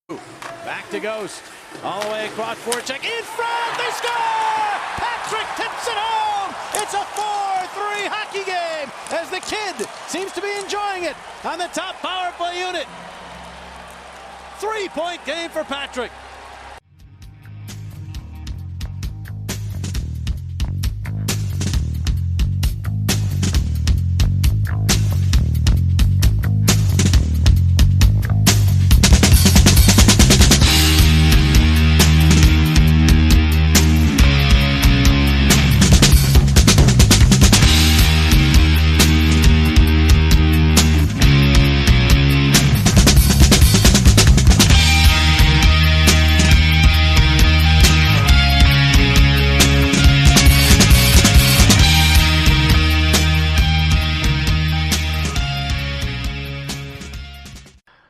Back to Ghost. All the way across Fortier. In front! They score! Patrick tips it home! It's a 4-3 hockey game as the kid seems to be enjoying it on the top power play unit. 3-point game for Patrick.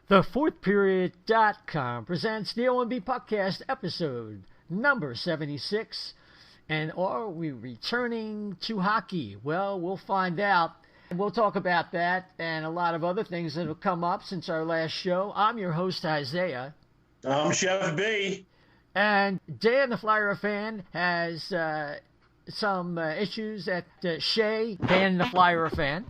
The FourthPeriod.com presents the O&B Puckcast episode number 76. And are we returning to hockey? Well, we'll find out. We'll talk about that and a lot of other things that have come up since our last show. I'm your host, Isaiah. I'm Chef B. And Dan, the Flyer fan, has some issues at Shea, Dan, the Flyer fan.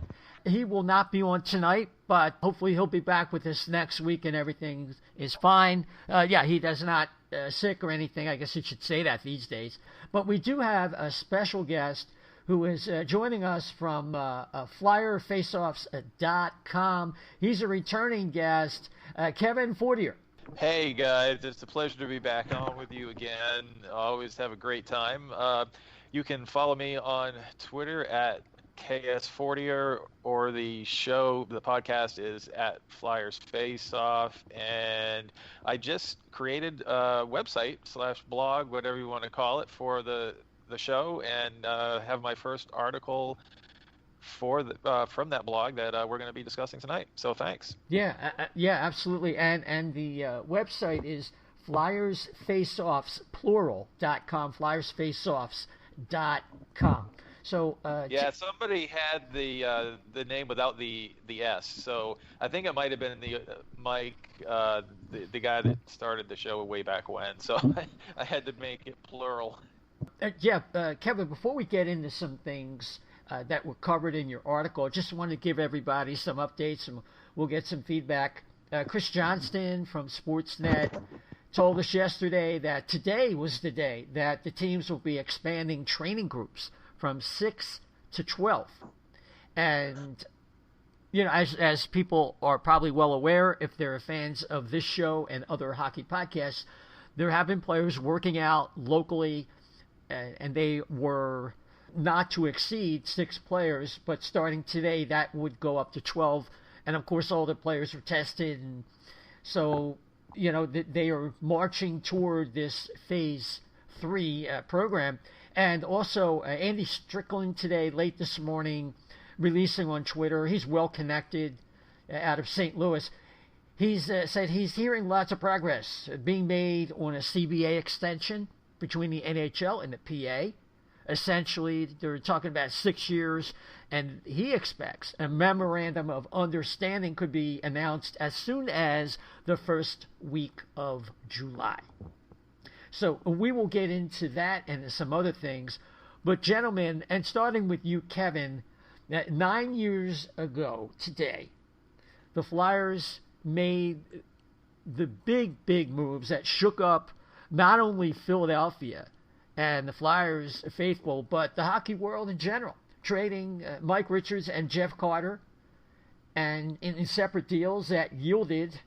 He will not be on tonight, but hopefully he'll be back with us next week and everything is fine. He does not sick or anything. I guess you should say that these days. But we do have a special guest who is joining us from FlyerFaceoffs.com. He's a returning guest, Kevin Fortier. Hey guys, it's a pleasure to be back on with you again. I always have a great time. You can follow me on Twitter at KS Fortier, or the podcast is at Flyers Face Off, and I just created a website / blog, whatever you want to call it, for the show, and have my first article for from that blog that we're going to be discussing tonight. So thanks. Yeah, absolutely, and the website is FlyersFaceoffs.com, FlyersFaceoffs.com. So somebody had the name without the S. So I think it might have been the Mike, the guy that started the show way back when. So I had to make it plural. Kevin, before we get into some things that were covered in your article, I just want to give everybody some updates and we'll get some feedback. Chris Johnston from Sportsnet told us yesterday that today was the day that the teams will be expanding training groups from 6 to 12. And, as people are probably well aware, if they're fans of this show and other hockey podcasts, there have been players working out locally, and they were not to exceed 6 players, but starting today, that would go up to 12. And, of course, all the players are tested. And so, they are marching toward this Phase 3 program. And also, Andy Strickland today, late this morning, releasing on Twitter. He's well connected out of St. Louis. He's said he's hearing lots of progress being made on a CBA extension between the NHL and the PA. Essentially, they're talking about 6 years, and he expects a memorandum of understanding could be announced as soon as the first week of July. So we will get into that and some other things. But gentlemen, and starting with you, Kevin, 9 years ago today, the Flyers made the big moves that shook up not only Philadelphia and the Flyers faithful, but the hockey world in general, trading Mike Richards and Jeff Carter, and in separate deals that yielded,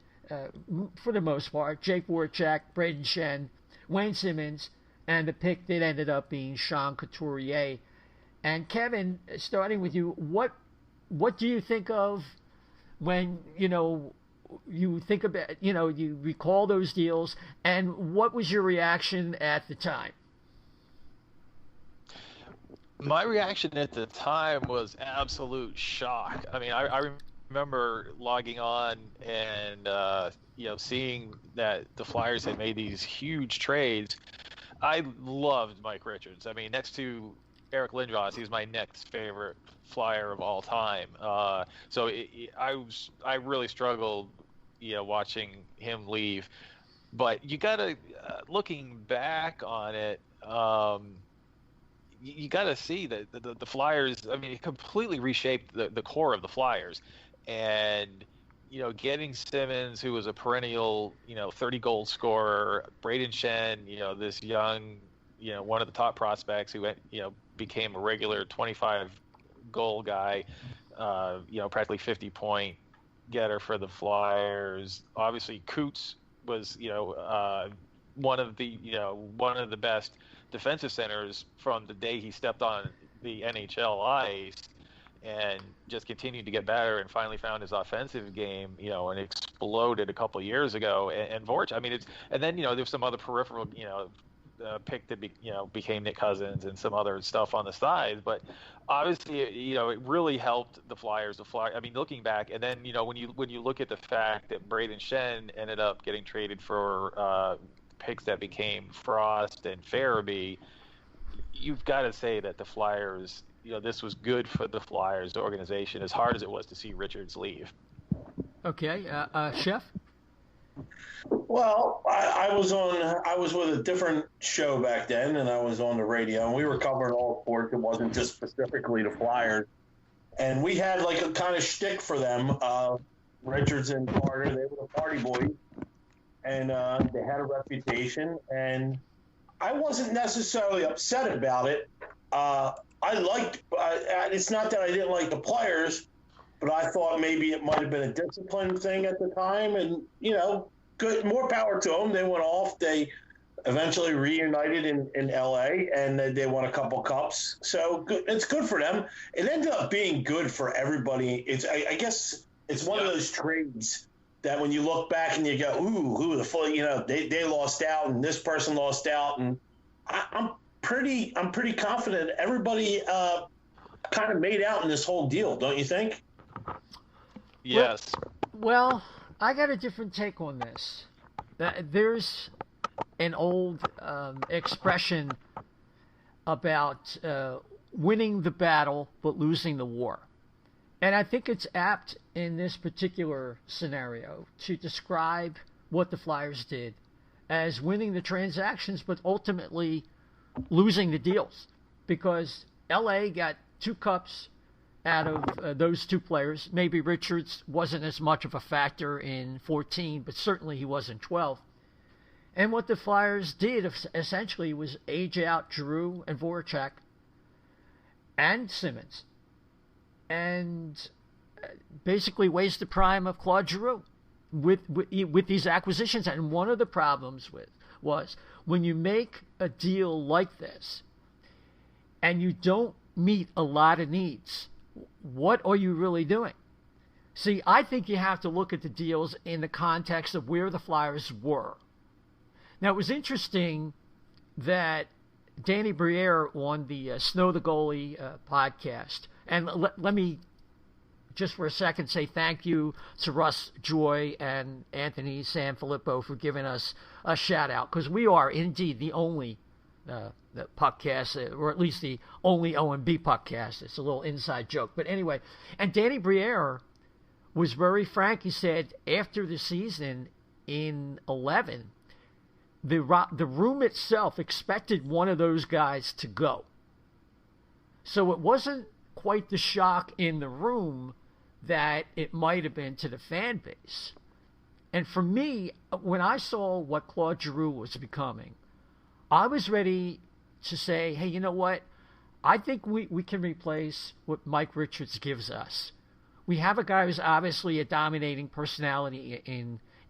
for the most part, Jake Voracek, Braden Shen, Wayne Simmons, and the pick that ended up being Sean Couturier. And Kevin, starting with you, what do you think of when, you think about, you recall those deals, and what was your reaction at the time? My reaction at the time was absolute shock. I mean, I remember logging on and seeing that the Flyers had made these huge trades. I loved Mike Richards. I mean, next to Eric Lindros, he's my next favorite Flyer of all time. I really struggled, watching him leave. But you got to, looking back on it, you got to see that the Flyers, I mean, it completely reshaped the core of the Flyers. And, getting Simmons, who was a perennial, 30-goal scorer, Braden Shen, this young, one of the top prospects who went, became a regular 25-goal guy, practically 50-point getter for the Flyers. Obviously, Coots was, one of the best defensive centers from the day he stepped on the NHL ice, and just continued to get better, and finally found his offensive game, and exploded a couple of years ago. And Voracek, I mean, and then there's some other peripheral, pick that became Nick Cousins and some other stuff on the side, but obviously it really helped the Flyers. I mean, looking back, and then when you look at the fact that Braden Shen ended up getting traded for picks that became Frost and Farabee, you've got to say that the Flyers, this was good for the Flyers organization, as hard as it was to see Richards leave. Okay, Chef? Well, I was with a different show back then, and I was on the radio, and we were covering all sports. It wasn't just specifically the Flyers. And we had like a kind of shtick for them. Richards and Carter, they were the party boys, and they had a reputation, and I wasn't necessarily upset about it. It's not that I didn't like the players, but I thought maybe it might have been a discipline thing at the time, and good, more power to them. They went off. They eventually reunited in L.A. and they won a couple cups. So good. It's good for them. It ended up being good for everybody. I guess it's one of those trades that when you look back and you go, ooh, who the full, they lost out and this person lost out, and I'm pretty confident everybody kind of made out in this whole deal, don't you think? Yes. Well, I got a different take on this. There's an old expression about winning the battle but losing the war. And I think it's apt in this particular scenario to describe what the Flyers did as winning the transactions but ultimately losing the deals, because LA got 2 cups out of those 2 players. Maybe Richards wasn't as much of a factor in 14, but certainly he was in 12. And what the Flyers did essentially was age out Giroux and Voracek and Simmons, and basically waste the prime of Claude Giroux with these acquisitions. And one of the problems was when you make a deal like this and you don't meet a lot of needs, what are you really doing? See, I think you have to look at the deals in the context of where the Flyers were. Now, it was interesting that Danny Briere on the Snow the Goalie podcast, and let me just for a second say thank you to Russ Joy and Anthony Sanfilippo for giving us a shout out, because we are indeed the only the Puckcast, or at least the only O&B Puckcast. It's a little inside joke. But anyway, and Danny Briere was very frank. He said after the season in 11, the room itself expected one of those guys to go. So it wasn't quite the shock in the room that it might have been to the fan base. And for me, when I saw what Claude Giroux was becoming, I was ready to say, hey, you know what? I think we can replace what Mike Richards gives us. We have a guy who's obviously a dominating personality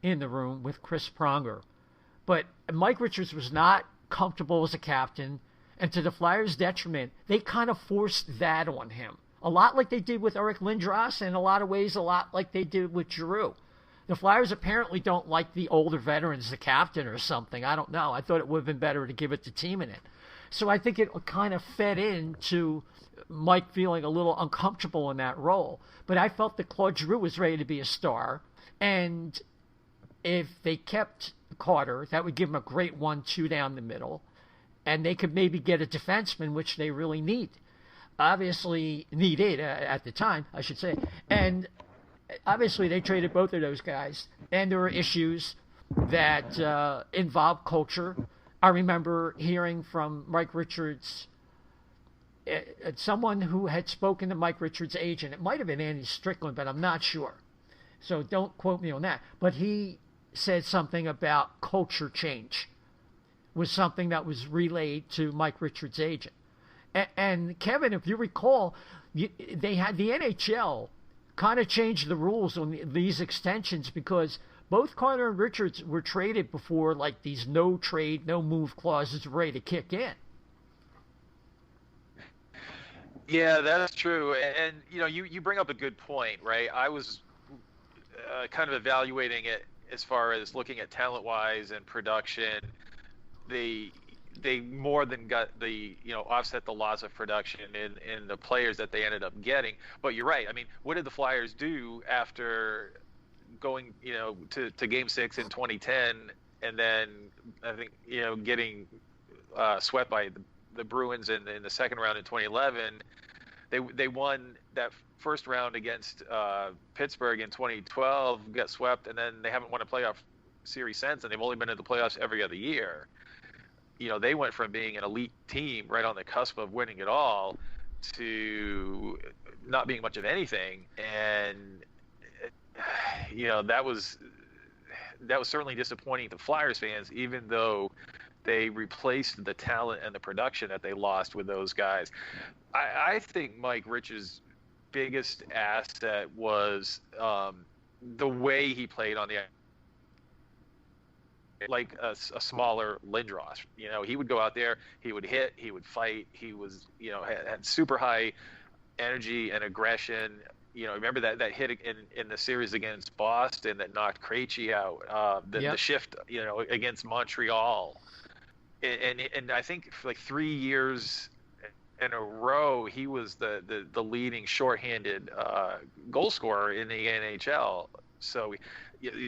in the room with Chris Pronger. But Mike Richards was not comfortable as a captain, and to the Flyers' detriment, they kind of forced that on him. A lot like they did with Eric Lindros, and in a lot of ways a lot like they did with Giroux. The Flyers apparently don't like the older veterans, the captain or something. I don't know. I thought it would have been better to give it to Timonen. So I think it kind of fed into Mike feeling a little uncomfortable in that role. But I felt that Claude Giroux was ready to be a star. And if they kept Carter, that would give them a great 1-2 down the middle. And they could maybe get a defenseman, which they really needed at the time, I should say. And obviously they traded both of those guys. And there were issues that involved culture. I remember hearing from Mike Richards, someone who had spoken to Mike Richards' agent. It might have been Andy Strickland, but I'm not sure. So don't quote me on that. But he said something about culture change was something that was relayed to Mike Richards' agent. And Kevin, if you recall, they had the NHL kind of changed the rules on these extensions because both Carter and Richards were traded before like these no trade, no move clauses were ready to kick in. Yeah, that's true. And you bring up a good point, right? I was kind of evaluating it as far as looking at talent-wise and production. They more than got offset the loss of production in the players that they ended up getting. But you're right. I mean, what did the Flyers do after going to Game 6 in 2010 and then I think getting swept by the Bruins in the second round in 2011? They won that first round against Pittsburgh in 2012, got swept, and then they haven't won a playoff series since, and they've only been in the playoffs every other year. They went from being an elite team right on the cusp of winning it all to not being much of anything. And, that was certainly disappointing to Flyers fans, even though they replaced the talent and the production that they lost with those guys. I think Mike Rich's biggest asset was the way he played on the like a smaller Lindros. He would go out there, he would hit, he would fight. He was, had super high energy and aggression. Remember that hit in the series against Boston that knocked Krejci out, the shift, against Montreal. And I think for like 3 years in a row, he was the leading shorthanded goal scorer in the NHL. So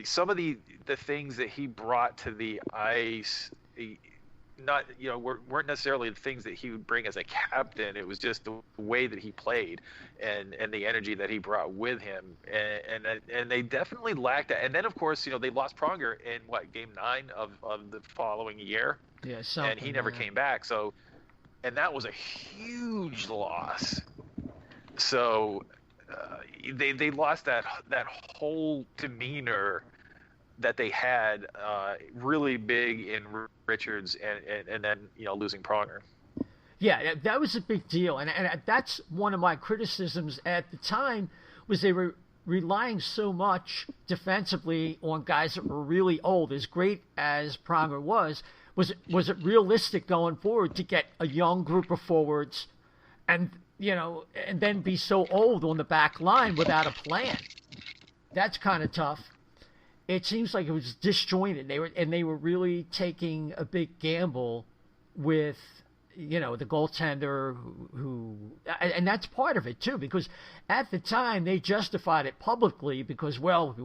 some of the things that he brought to the ice, weren't necessarily the things that he would bring as a captain. It was just the way that he played and the energy that he brought with him. And they definitely lacked that. And then, of course, they lost Pronger in Game 9 of the following year. Yeah, and he never came back. So, and that was a huge loss. So they lost that whole demeanor that they had really big in Richards and then losing Pronger. Yeah, that was a big deal, and that's one of my criticisms at the time was they were relying so much defensively on guys that were really old. As great as Pronger was it realistic going forward to get a young group of forwards and then be so old on the back line without a plan? That's kind of tough. It seems like it was disjointed. They were really taking a big gamble with the goaltender who and that's part of it too, because at the time they justified it publicly because, well, if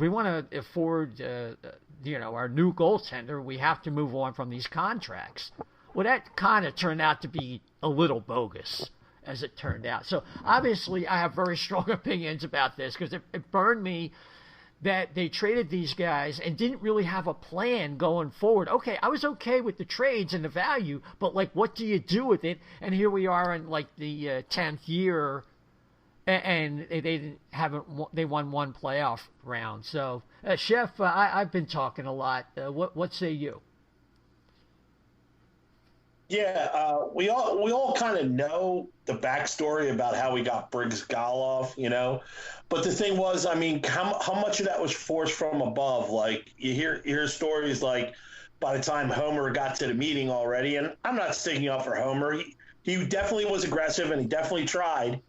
we want to afford our new goaltender, we have to move on from these contracts. Well, that kind of turned out to be a little bogus, as it turned out. So obviously I have very strong opinions about this because it burned me that they traded these guys and didn't really have a plan going forward. Okay, I was okay with the trades and the value, but what do you do with it? And here we are in the 10th year, and they won one playoff round. So, Chef, I've been talking a lot. What say you? Yeah, we all kind of know the backstory about how we got Briggs-Goloff, But the thing was, I mean, how much of that was forced from above? Like you hear stories like by the time Homer got to the meeting already, and I'm not sticking up for Homer. He definitely was aggressive and he definitely tried.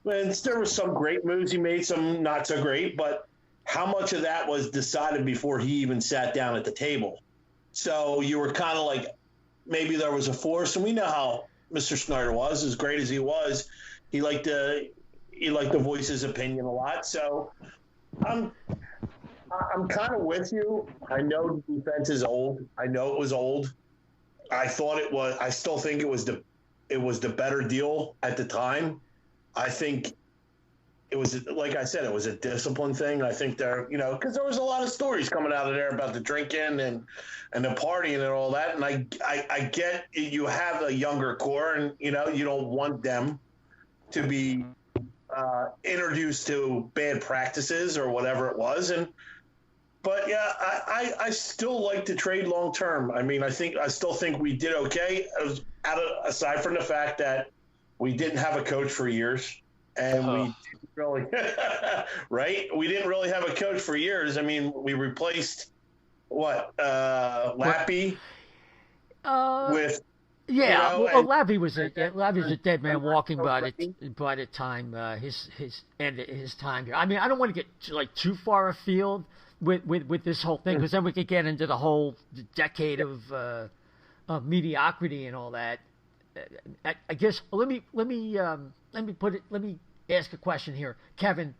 And there were some great moves he made, some not so great. But how much of that was decided before he even sat down at the table? So you were kind of like, maybe there was a force, and we know how Mr. Snyder was. As great as he was, he liked to voice his opinion a lot. So I'm kind of with you. I know the defense is old. I know it was old. I still think it was the better deal at the time. I think it was, like I said, it was a discipline thing. I think they're, because there was a lot of stories coming out of there about the drinking and the partying and all that. And I get you have a younger core, and you don't want them to be introduced to bad practices or whatever it was. But yeah, I still like to trade long term. I mean, I still think we did okay. Aside from the fact that we didn't have a coach for years, and we didn't really right. We didn't really have a coach for years. I mean, we replaced Lappy with. Yeah, Lappy was a dead man walking by the time his end his time here. I mean, I don't want to get too far afield with this whole thing, because then we could get into the whole decade of mediocrity and all that. I guess let me ask a question here, Kevin.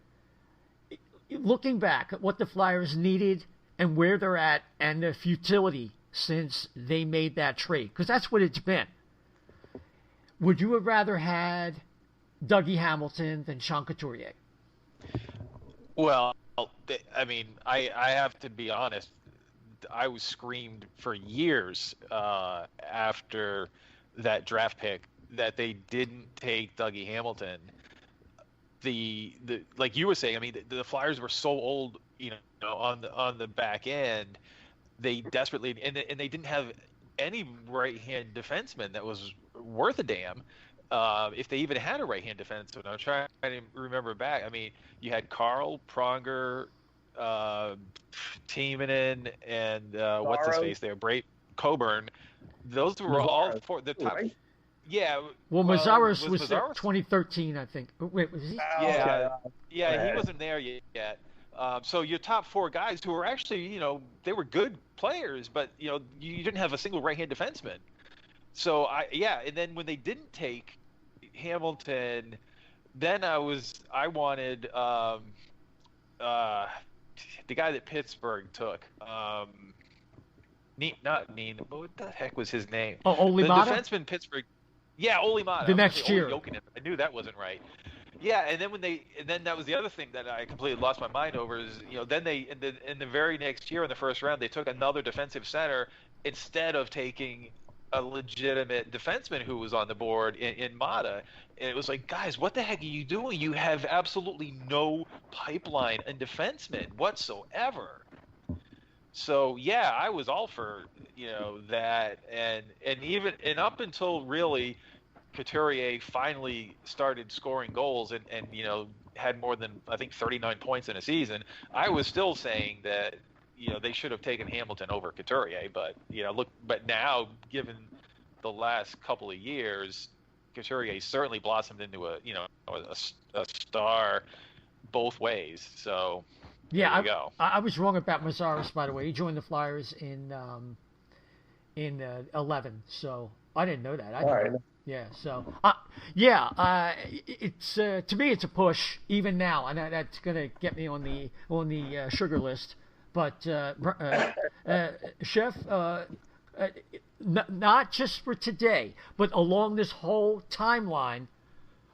Looking back at what the Flyers needed and where they're at, and the futility since they made that trade, because that's what it's been. Would you have rather had Dougie Hamilton than Sean Couturier? Well, I mean, I have to be honest. I was screamed for years after that draft pick that they didn't take Dougie Hamilton. The like you were saying, I mean, the Flyers were so old, on the back end. They desperately and they didn't have any right-hand defenseman that was worth a damn. If they even had a right-hand defenseman, I'm trying to remember back. I mean, you had Carl Pronger, Timonen, and what's his face there, Coburn. Those were all for the top. Right? Yeah. Well, Mazzaros was 2013, I think. Wait, was he? Yeah, he wasn't there yet. So your top four guys who were actually, they were good players, but you didn't have a single right-hand defenseman. So and then when they didn't take Hamilton, then I wanted the guy that Pittsburgh took. Not Neen. What the heck was his name? Oh, Olimata? The defenseman Pittsburgh. Yeah, Olimata. The next year. I knew that wasn't right. Yeah, and then that was the other thing that I completely lost my mind over is, then they in the very next year in the first round they took another defensive center instead of taking a legitimate defenseman who was on the board in Mata. And it was like, guys, what the heck are you doing? You have absolutely no pipeline and defenseman whatsoever. So yeah, I was all for that, and up until really Couturier finally started scoring goals and had more than I think 39 points in a season, I was still saying that they should have taken Hamilton over Couturier, but but now given the last couple of years, Couturier certainly blossomed into a star both ways. So yeah, there you go. I was wrong about Mazzaros, by the way. He joined the Flyers in 11, so I didn't know that. All right. Yeah, so it's to me it's a push even now, and that's gonna get me on the sugar list. But Chef, not just for today, but along this whole timeline,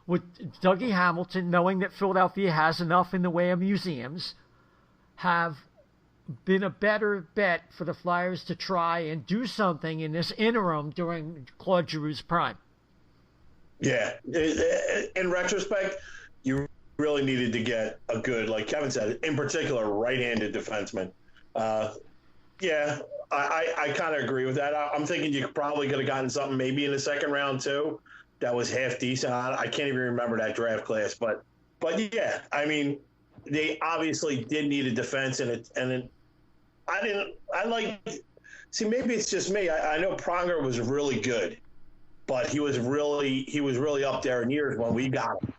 with Dougie Hamilton knowing that Philadelphia has enough in the way of museums, have been a better bet for the Flyers to try and do something in this interim during Claude Giroux's prime. Yeah. In retrospect, you really needed to get a good, like Kevin said, in particular, right-handed defenseman. I kind of agree with that. I'm thinking you probably could have gotten something maybe in the second round, too, that was half decent. I can't even remember that draft class. But yeah, I mean, they obviously did need a defense, maybe it's just me. I know Pronger was really good, but he was really up there in years when we got him.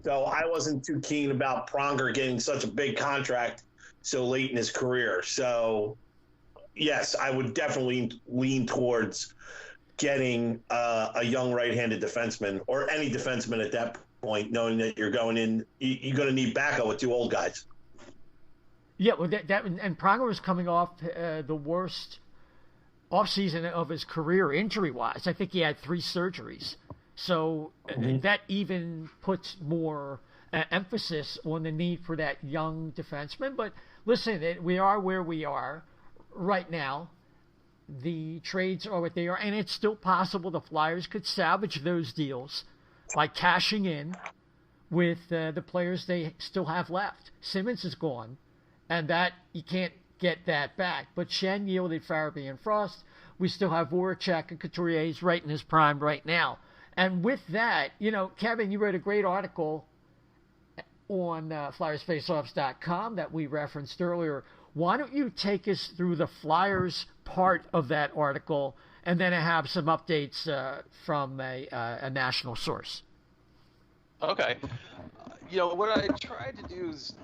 So I wasn't too keen about Pronger getting such a big contract so late in his career. So yes, I would definitely lean towards getting a young right-handed defenseman or any defenseman at that point, knowing that you're going to need backup with two old guys. Yeah, well, and Pronger was coming off the worst offseason of his career injury-wise. I think he had 3 surgeries. So that even puts more emphasis on the need for that young defenseman. But listen, we are where we are right now. The trades are what they are, and it's still possible the Flyers could salvage those deals by cashing in with the players they still have left. Simmons is gone, and that you can't get that back. But Shen yielded Farabee and Frost. We still have Voracek and Couturier. He's right in his prime right now. And with that, Kevin, you wrote a great article on FlyersFaceoffs.com that we referenced earlier. Why don't you take us through the Flyers part of that article, and then I have some updates from a national source. Okay. What I tried to do is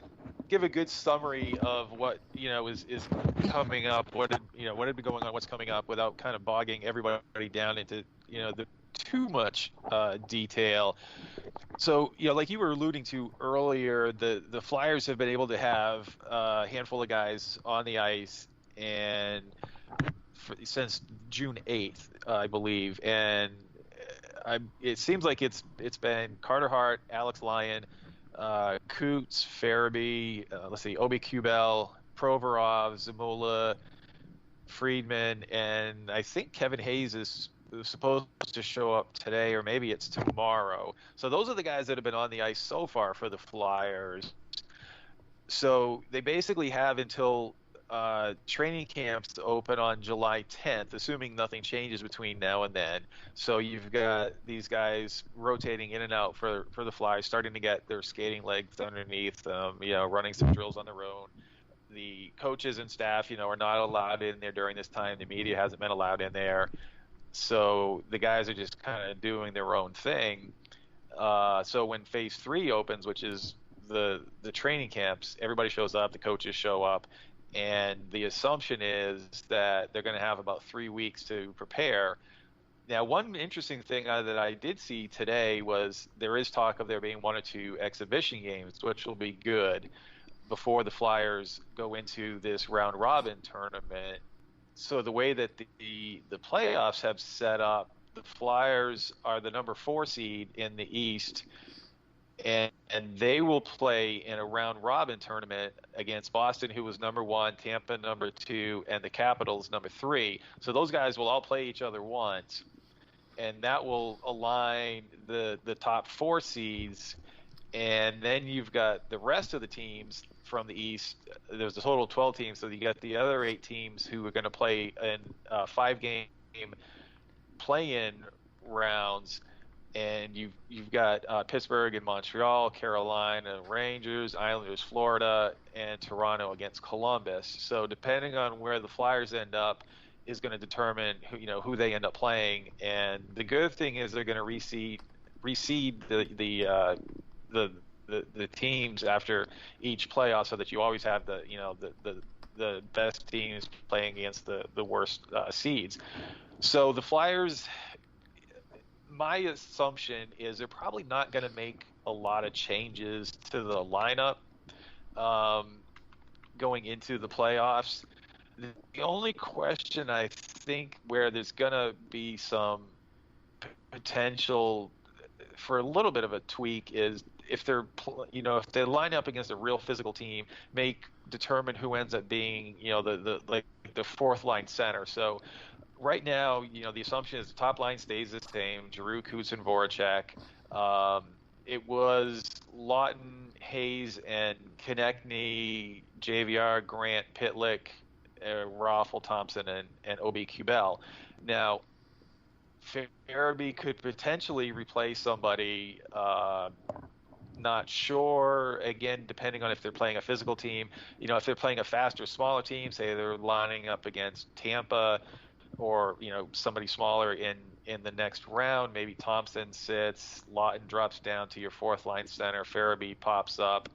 give a good summary of what is coming up, what had been going on, what's coming up, without kind of bogging everybody down into the too much detail. So like you were alluding to earlier, the Flyers have been able to have a handful of guys on the ice and since June 8th, I believe, and it seems like it's been Carter Hart, Alex Lyon, Coots, Farabee, O&B Puckcast, Provorov, Zamula, Friedman, and I think Kevin Hayes is supposed to show up today, or maybe it's tomorrow. So those are the guys that have been on the ice so far for the Flyers. So they basically have until training camps to open on July 10th, assuming nothing changes between now and then. So you've got these guys rotating in and out for the Flyers, starting to get their skating legs underneath them, running some drills on their own. The coaches and staff, are not allowed in there during this time. The media hasn't been allowed in there. So the guys are just kind of doing their own thing. So when Phase 3 opens, which is the training camps, everybody shows up, the coaches show up, and the assumption is that they're going to have about 3 weeks to prepare. Now, one interesting thing that I did see today was there is talk of there being 1 or 2 exhibition games, which will be good before the Flyers go into this round-robin tournament. So the way that the playoffs have set up, the Flyers are the number 4 seed in the East, and they will play in a round-robin tournament against Boston, who was number 1, Tampa number 2, and the Capitals number 3. So those guys will all play each other once, and that will align the top 4 seeds. And then you've got the rest of the teams from the East. There's a total of 12 teams, so you got the other 8 teams who are going to play in 5-game play-in rounds. And you've got Pittsburgh and Montreal, Carolina, Rangers, Islanders, Florida, and Toronto against Columbus. So depending on where the Flyers end up is going to determine who they end up playing. And the good thing is they're going to reseed the teams after each playoff, so that you always have the best teams playing against the worst seeds. So the Flyers, my assumption is they're probably not going to make a lot of changes to the lineup going into the playoffs. The only question I think where there's going to be some potential for a little bit of a tweak is if they're if they line up against a real physical team, determine who ends up being the fourth line center. So right now, the assumption is the top line stays the same: Giroux, Coots, and Voracek. It was Lawton, Hayes, and Konechny, JVR, Grant, Pitlick, Raffle, Thompson, and O&B Puckcast. Now, Farabee could potentially replace somebody. Not sure, again, depending on if they're playing a physical team. If they're playing a faster, smaller team, say they're lining up against Tampa or, somebody smaller in the next round, maybe Thompson sits, Lawton drops down to your fourth line center, Farabee pops up.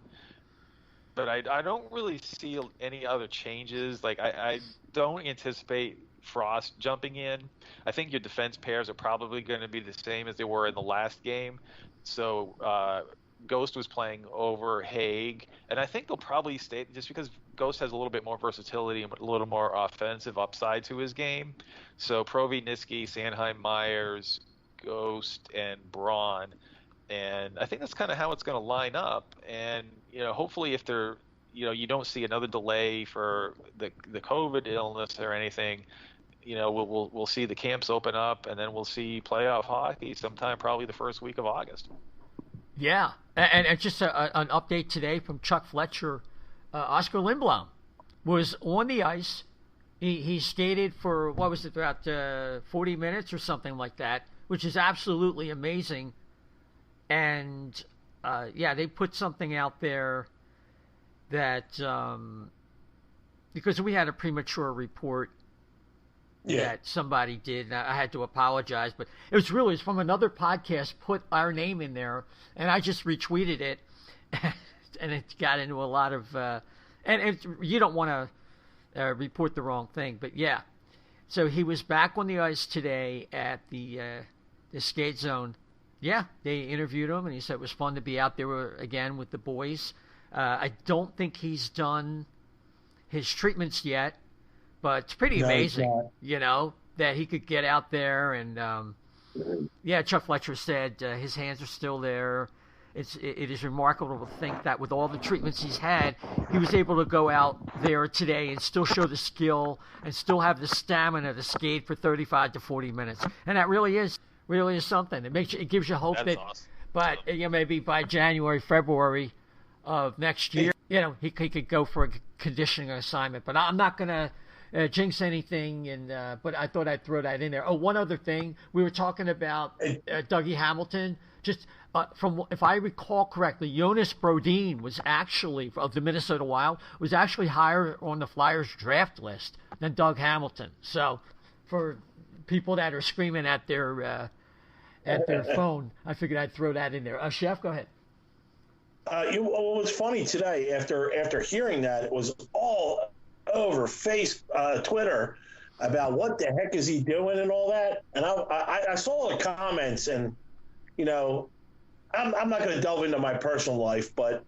But I don't really see any other changes. I don't anticipate Frost jumping in. I think your defense pairs are probably going to be the same as they were in the last game. So Ghost was playing over Haig, and I think they'll probably stay just because Ghost has a little bit more versatility and a little more offensive upside to his game. So Provy, Niski, Sanheim, Myers, Ghost, and Braun. And I think that's kind of how it's going to line up. And, hopefully if you don't see another delay for the COVID illness or anything, we'll see the camps open up, and then we'll see playoff hockey sometime probably the first week of August. Yeah, and just an update today from Chuck Fletcher. Oskar Lindblom was on the ice. He skated for, what was it, about 40 minutes or something like that, which is absolutely amazing. And, they put something out there that, because we had a premature report that somebody did, and I had to apologize, but it was from another podcast, put our name in there, and I just retweeted it, and it got into a lot of, you don't want to report the wrong thing, but yeah. So he was back on the ice today at the skate zone. Yeah, they interviewed him, and he said it was fun to be out there again with the boys. I don't think he's done his treatments yet, but it's pretty amazing, that he could get out there. And, Chuck Fletcher said his hands are still there. It is remarkable to think that with all the treatments he's had, he was able to go out there today and still show the skill and still have the stamina to skate for 35 to 40 minutes. And that really is something. It gives you hope. That's awesome. But maybe by January, February of next year, he could go for a conditioning assignment. But I'm not going to jinx anything, but I thought I'd throw that in there. Oh, one other thing. We were talking about Dougie Hamilton. Just if I recall correctly, Jonas Brodin was actually, of the Minnesota Wild, was actually higher on the Flyers draft list than Doug Hamilton. So for people that are screaming at their phone, I figured I'd throw that in there. Chef, go ahead. What was funny today, after hearing that, it was all over Twitter about what the heck is he doing and all that. And I saw the comments, and I'm not going to delve into my personal life, but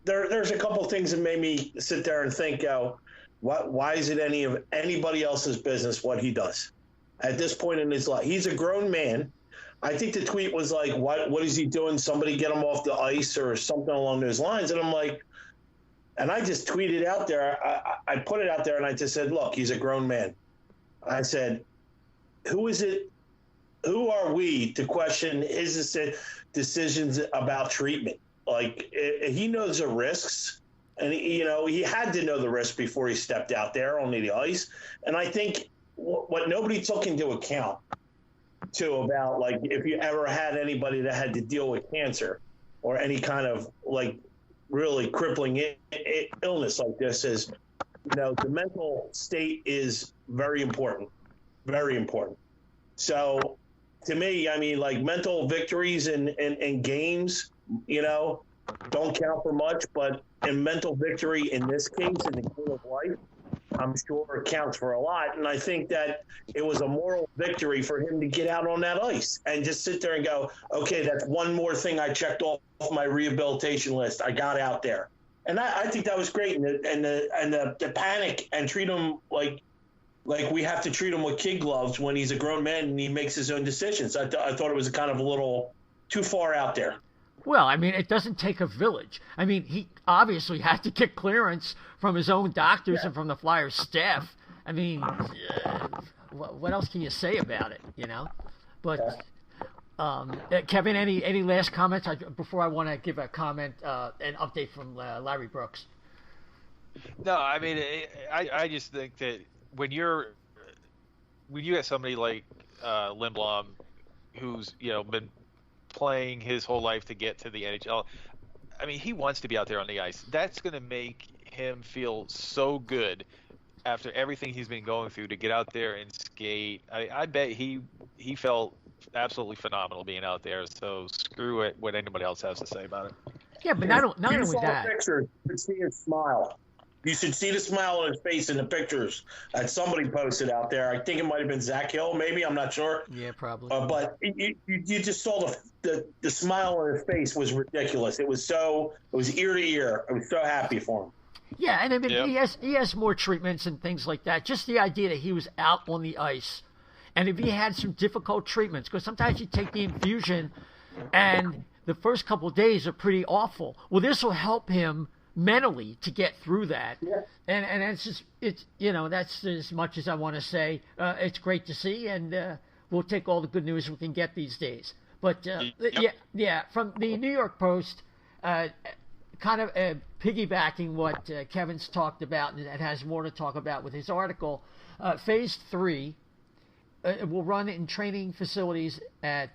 there's a couple of things that made me sit there and think, why is it anybody else's business what he does at this point in his life? He's a grown man. I think the tweet was like, what is he doing? Somebody get him off the ice or something along those lines. And I'm like, and I just tweeted out there, I put it out there, and I just said, look, he's a grown man. I said, who are we to question his decisions about treatment? Like, he knows the risks, and he had to know the risks before he stepped out there onto the ice. And I think what nobody took into account too about, like, if you ever had anybody that had to deal with cancer or any kind of like really crippling illness like this, is the mental state is very important, very important. So to me, I mean, like, mental victories in games, don't count for much, but in mental victory in this case, in the game of life, I'm sure it counts for a lot. And I think that it was a moral victory for him to get out on that ice and just sit there and go, okay, that's one more thing I checked off my rehabilitation list. I got out there. And I think that was great. And the panic and treat him like we have to treat him with kid gloves when he's a grown man and he makes his own decisions. I thought it was kind of a little too far out there. Well, I mean, it doesn't take a village. I mean, he obviously had to get clearance from his own doctors and from the Flyers staff. I mean, what else can you say about it, But, Kevin, any last comments before I want to give a comment, an update from Larry Brooks? No, I mean, I just think that when you have somebody like Lindblom, who's been playing his whole life to get to the NHL, I mean, he wants to be out there on the ice. That's going to make him feel so good after everything he's been going through to get out there and skate. I bet he felt absolutely phenomenal being out there. So screw it, what anybody else has to say about it. Yeah, but not only that. Picture, you could see his smile. You should see the smile on his face in the pictures that somebody posted out there. I think it might have been Zach Hill, maybe. I'm not sure. Yeah, probably. But you just saw the smile on his face was ridiculous. It was ear to ear. I was so happy for him. Yeah, and I mean, he has more treatments and things like that. Just the idea that he was out on the ice, and if he had some difficult treatments, because sometimes you take the infusion, And the first couple of days are pretty awful. Well, this will help him mentally to get through that. Yeah. And that's as much as I want to say. It's great to see, and we'll take all the good news we can get these days. But from the New York Post, kind of piggybacking what Kevin's talked about, and has more to talk about with his article, Phase 3 will run in training facilities at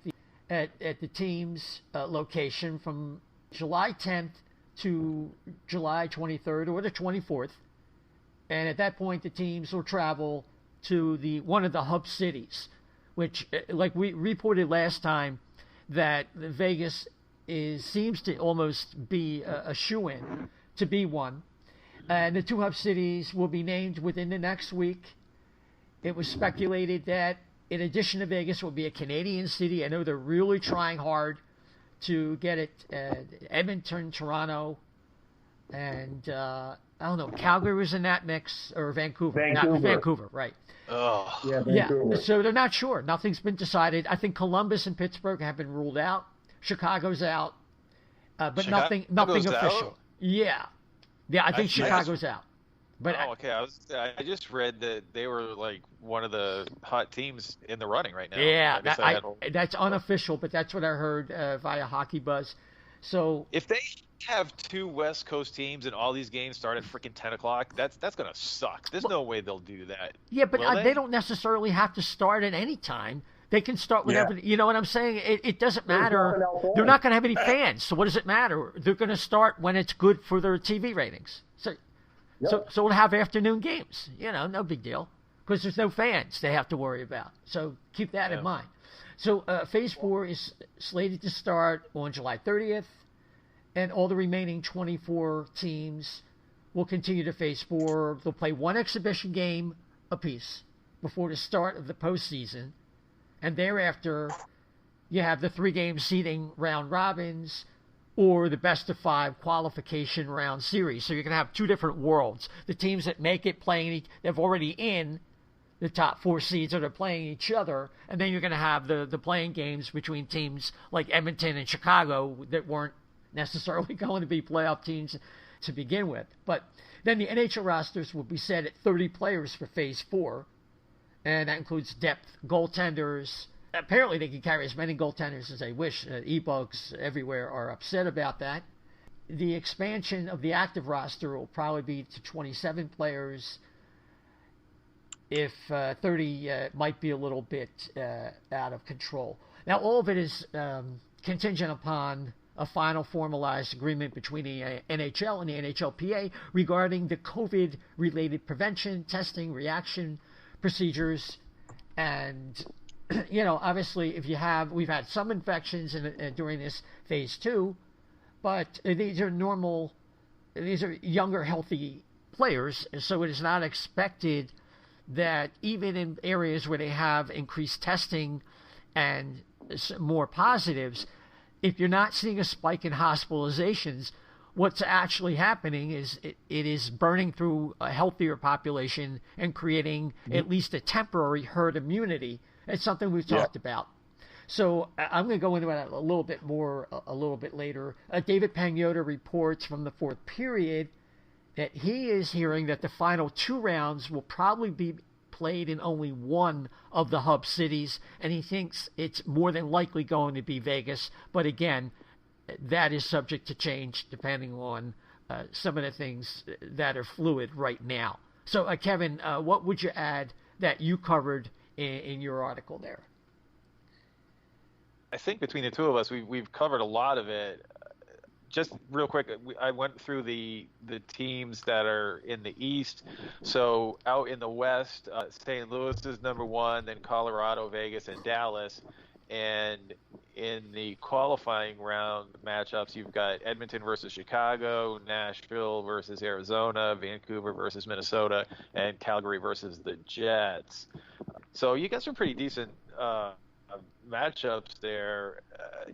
the team's location from July 10th to July 23rd or the 24th. And at that point, the teams will travel to one of the hub cities, which, like we reported last time, that Vegas seems to almost be a shoo-in to be one. And the two hub cities will be named within the next week. It was speculated that in addition to Vegas will be a Canadian city. I know they're really trying hard to get it. Edmonton, Toronto, and I don't know, Calgary was in that mix, or Vancouver. Not Vancouver, right. Oh. Yeah, Vancouver. Yeah, so they're not sure. Nothing's been decided. I think Columbus and Pittsburgh have been ruled out. Chicago's out, but nothing official. Out? Yeah, I think Chicago's out. But okay. I just read that they were like one of the hot teams in the running right now. Yeah, that's unofficial, but that's what I heard via Hockey Buzz. So if they have two West Coast teams and all these games start at freaking 10 o'clock, that's gonna suck. There's no way they'll do that. Yeah, but they don't necessarily have to start at any time. They can start whenever. Yeah. You know what I'm saying? It doesn't matter. They're not going to have any fans, so what does it matter? They're going to start when it's good for their TV ratings. So we'll have afternoon games. No big deal, because there's no fans they have to worry about. So keep that in mind. So Phase 4 is slated to start on July 30th, and all the remaining 24 teams will continue to Phase 4. They'll play one exhibition game apiece before the start of the postseason. And thereafter, you have the 3-game seeding round robins or the best-of-5 qualification round series. So you're going to have two different worlds. The teams that make it playing, they're already in the top 4 seeds, or they're playing each other. And then you're going to have the playing games between teams like Edmonton and Chicago that weren't necessarily going to be playoff teams to begin with. But then the NHL rosters will be set at 30 players for Phase 4. And that includes depth goaltenders. Apparently, they can carry as many goaltenders as they wish. E-bugs everywhere are upset about that. The expansion of the active roster will probably be to 27 players. If 30 might be a little bit out of control. Now, all of it is contingent upon a final formalized agreement between the NHL and the NHLPA regarding the COVID-related prevention, testing, reaction procedures. And obviously we've had some infections during this Phase 2, but these are younger, healthy players, so it is not expected that even in areas where they have increased testing and more positives, if you're not seeing a spike in hospitalizations, what's actually happening is it is burning through a healthier population and creating at least a temporary herd immunity. It's something we've talked about. So I'm going to go into that a little bit more a little bit later. David Pagnotta reports from the fourth period that he is hearing that the final 2 rounds will probably be played in only one of the hub cities, and he thinks it's more than likely going to be Vegas. But again, that is subject to change depending on some of the things that are fluid right now. So, Kevin, what would you add that you covered in your article there? I think between the two of us, we've covered a lot of it. Just real quick, I went through the teams that are in the East. So out in the West, St. Louis is number 1, then Colorado, Vegas, and Dallas. And in the qualifying round matchups, you've got Edmonton versus Chicago, Nashville versus Arizona, Vancouver versus Minnesota, and Calgary versus the Jets. So you got some pretty decent matchups there.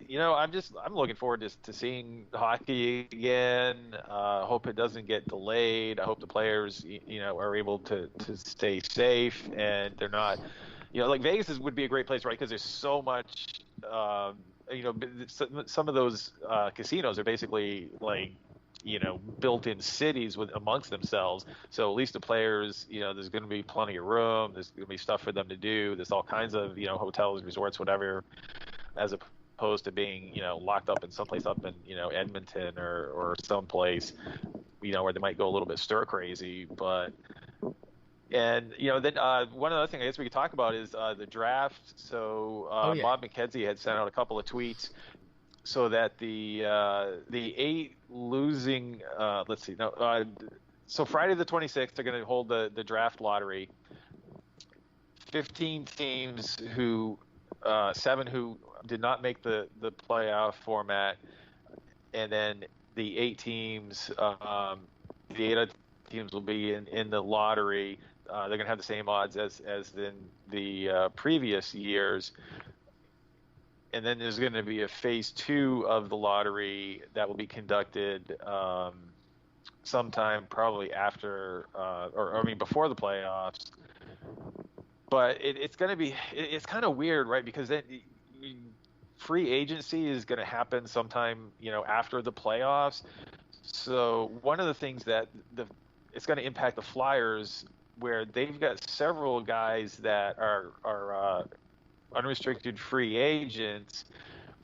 I'm looking forward to seeing hockey again. Hope it doesn't get delayed. I hope the players, are able to stay safe and they're not. Like Vegas would be a great place, right? Because there's so much some of those casinos are basically like, built in cities amongst themselves. So at least the players, there's going to be plenty of room. There's going to be stuff for them to do. There's all kinds of, hotels, resorts, whatever, as opposed to being, locked up in someplace up in, Edmonton or someplace, where they might go a little bit stir crazy. And then one other thing I guess we could talk about is the draft. So Bob McKenzie had sent out a couple of tweets so that the 8 losing so Friday the 26th they're going to hold the draft lottery. 15 teams who 7 who did not make the playoff format, and then the 8 teams the 8 other teams will be in the lottery. They're going to have the same odds as in the previous years. And then there's going to be a phase 2 of the lottery that will be conducted sometime probably after, before the playoffs. But it's going to be, it's kind of weird, right? Because then free agency is going to happen sometime, after the playoffs. So one of the things that it's going to impact the Flyers, where they've got several guys that are unrestricted free agents,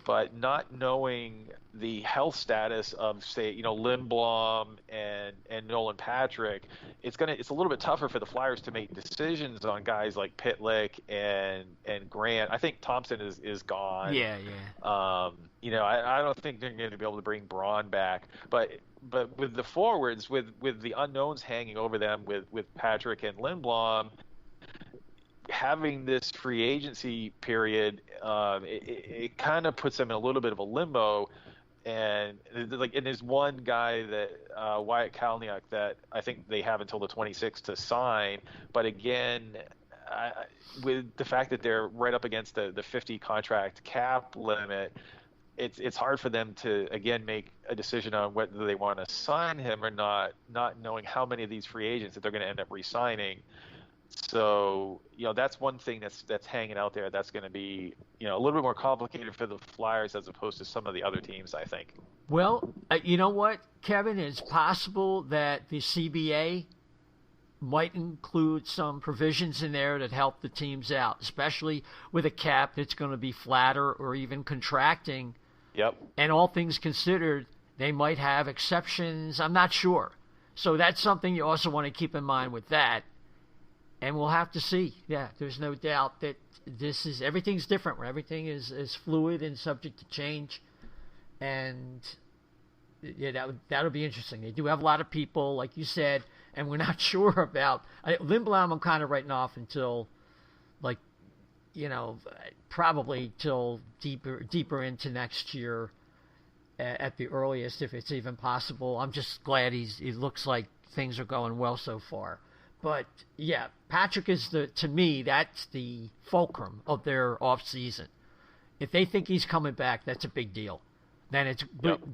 but not knowing the health status of, say, Lindblom and Nolan Patrick, it's a little bit tougher for the Flyers to make decisions on guys like Pitlick and Grant. I think Thompson is gone. Yeah. I don't think they're going to be able to bring Braun back, but with the forwards, with the unknowns hanging over them, with Patrick and Lindblom, having this free agency period, it kind of puts them in a little bit of a limbo. And there's one guy that Wyatt Kalniak that I think they have until the 26th to sign. But again, with the fact that they're right up against the 50 contract cap limit, it's hard for them to again make a decision on whether they want to sign him or not knowing how many of these free agents that they're going to end up re-signing. So, that's one thing that's hanging out there that's going to be, a little bit more complicated for the Flyers as opposed to some of the other teams, I think. Well, you know what, Kevin? It's possible that the CBA might include some provisions in there that help the teams out, especially with a cap that's going to be flatter or even contracting. Yep. And all things considered, they might have exceptions. I'm not sure. So that's something you also want to keep in mind with that. And we'll have to see. Yeah, there's no doubt that everything's different. Everything is fluid and subject to change. And yeah, that'll be interesting. They do have a lot of people, like you said, and we're not sure about Lindblom. I'm kind of writing off until, probably till deeper into next year, at the earliest, if it's even possible. I'm just glad it looks like things are going well so far. But yeah, Patrick is to me, that's the fulcrum of their off season. If they think he's coming back, that's a big deal. Then it's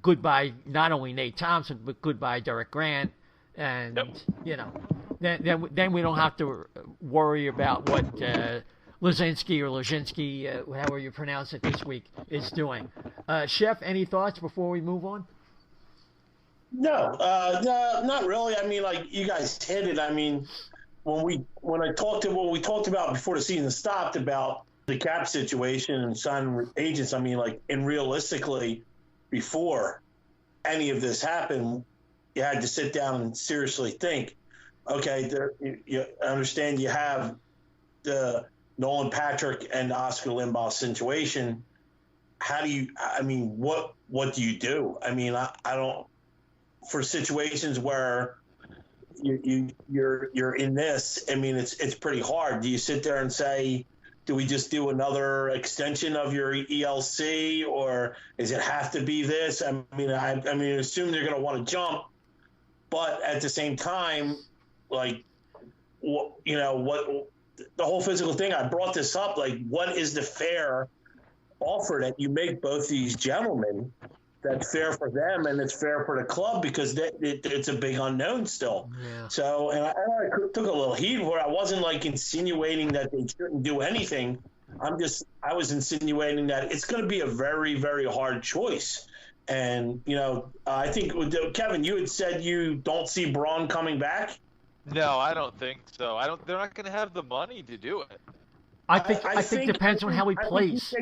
goodbye, not only Nate Thompson, but goodbye Derek Grant. And, then we don't have to worry about what Lazinski, however you pronounce it this week, is doing. Chef, any thoughts before we move on? No, not really. I mean, like you guys hit it. I mean, when we talked about before the season stopped about the cap situation and signing agents, I mean, and realistically, before any of this happened, you had to sit down and seriously think. Okay, you understand you have the Nolan Patrick and Oskar Lindblom situation. How do you? I mean, what do you do? I mean, I don't. For situations where you're in this, I mean, it's pretty hard. Do you sit there and say, do we just do another extension of your ELC, or does it have to be this? I mean, assume they're going to want to jump, but at the same time, what the whole physical thing. I brought this up. What is the fair offer that you make both these gentlemen? That's fair for them and it's fair for the club, because it's a big unknown still. Yeah. So, and I took a little heat where I wasn't insinuating that they shouldn't do anything, I was insinuating that it's going to be a very, very hard choice. And, I think, Kevin, you had said you don't see Braun coming back. No, I don't think so. They're not going to have the money to do it. I think it depends on how he plays.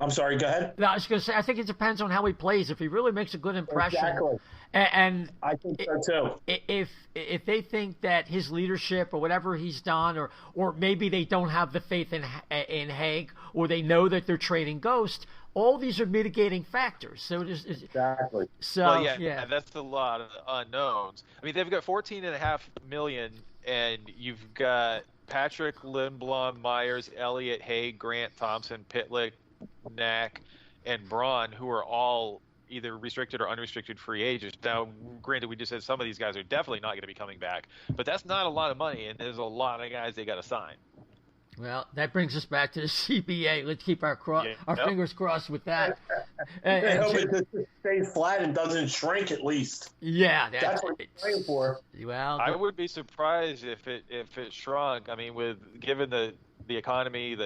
I'm sorry, go ahead. No, I was going to say, I think it depends on how he plays. If he really makes a good impression. Exactly. And I think so too. If they think that his leadership or whatever he's done, or maybe they don't have the faith in Hank, or they know that they're trading Ghost, all these are mitigating factors. So exactly. So well, yeah, that's a lot of unknowns. I mean, they've got $14.5 million, and you've got Patrick, Lindblom, Myers, Elliott, Haig, Grant, Thompson, Pitlick, Knack, and Braun, who are all either restricted or unrestricted free agents. Now, granted, we just said some of these guys are definitely not going to be coming back, but that's not a lot of money, and there's a lot of guys they got to sign. Well, that brings us back to the CBA. Let's keep our fingers crossed with that. I hope it just stays flat and doesn't shrink at least. Yeah, that's what it's praying for. Well, I would be surprised if it shrunk. I mean, given the economy,